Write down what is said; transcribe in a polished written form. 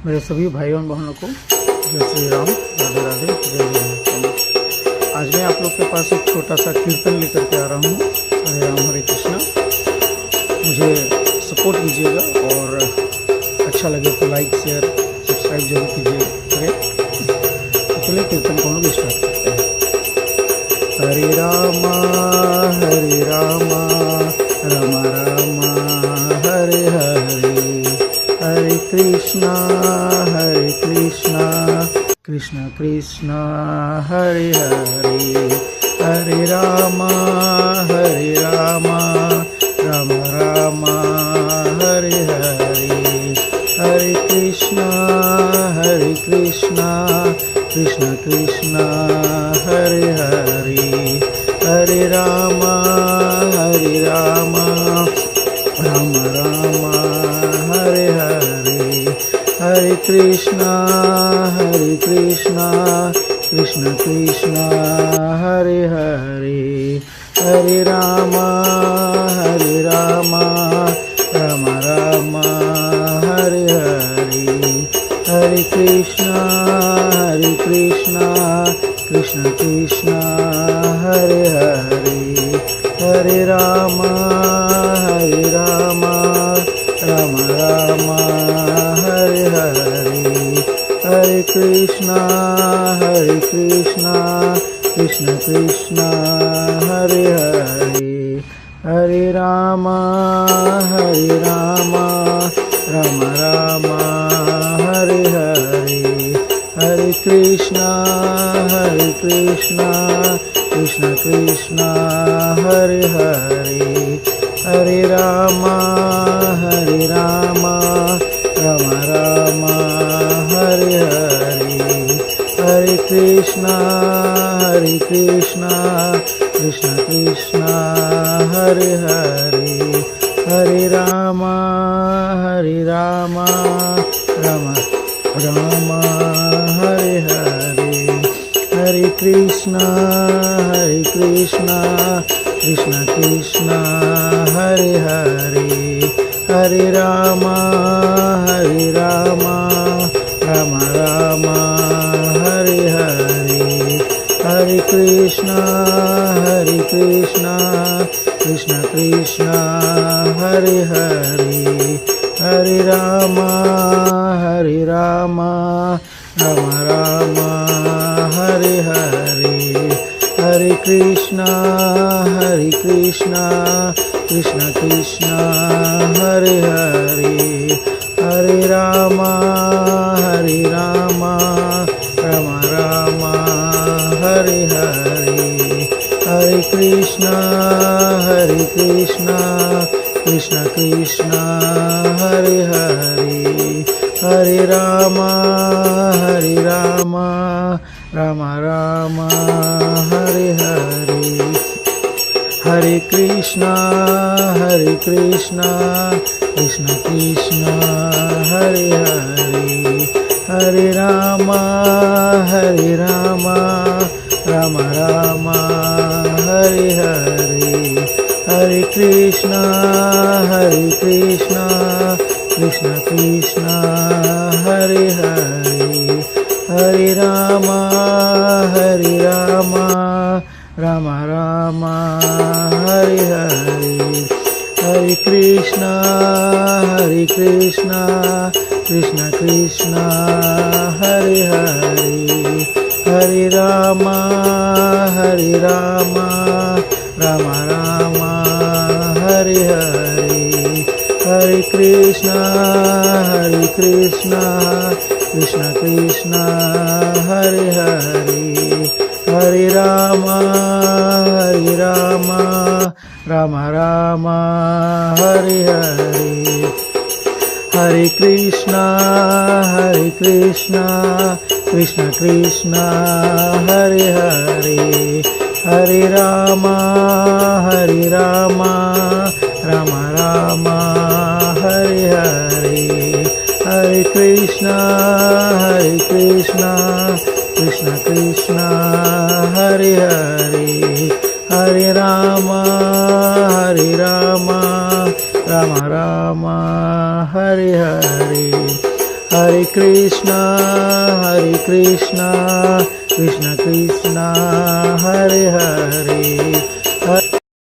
मेरे सभी भाइयों और बहनों को जय श्री राम, राधे राधे, जय जय। आज मैं आप लोग के पास एक छोटा सा कीर्तन लेकर के आ रहा हूँ। हरे राम हरे कृष्णा। मुझे सपोर्ट कीजिएगा और अच्छा लगे तो लाइक शेयर सब्सक्राइब जरूर कीजिए करें। तो चलिए कीर्तन को हम लोग स्टार्ट करते हैं। हरे रामा राम रामा हरे हरे, हरे कृष्णा कृष्ण कृष्ण हरे हरे, हरे रामा राम राम हरे हरे, हरे कृष्ण कृष्ण कृष्ण हरे हरे, हरे रामा राम राम हरे हरे, हरे कृष्णा कृष्ण कृष्ण हरे हरे, हरे रामा राम राम हरे हरे, हरे कृष्णा कृष्ण कृष्ण हरे हरे, हरे रामा राम राम हरे हरे, हरे कृष्णा कृष्ण कृष्ण हरे हरे, हरे रामा राम राम हरे हरे, हरे कृष्णा कृष्ण कृष्ण हरे हरे, हरे रामा राम राम हरे हरे, हरे कृष्णा कृष्ण कृष्ण हरे हरे, हरे रामा राम राम हरे हरे, हरे कृष्णा कृष्ण कृष्ण हरे हरे, हरे रामा राम राम हरे हरे, हरे कृष्णा कृष्ण कृष्ण हरे हरे, हरे रामा राम राम हरे हरे, हरे कृष्णा कृष्ण कृष्ण हरे हरे, हरे रामा राम राम हरे हरे, हरे कृष्णा कृष्ण कृष्ण हरे हरे, हरे रामा राम राम हरे हरे, हरे कृष्णा कृष्ण कृष्ण हरे हरे, हरे रामा राम राम हरे हरे, हरे कृष्णा कृष्ण कृष्ण हरे हरे, हरे रामा राम राम हरे हरे, हरे कृष्णा कृष्ण कृष्ण हरे हरे, हरे रामा राम राम हरे हरे, हरे कृष्णा कृष्ण कृष्ण हरे हरे, हरे रामा राम राम हरे हरे, हरे कृष्णा कृष्ण कृष्ण हरे हरे, हरे रामा राम राम हरे हरे, हरे कृष्णा कृष्ण कृष्ण हरे हरे, हरे रामा राम राम हरे हरे, हरे कृष्णा कृष्ण कृष्ण हरे हरे।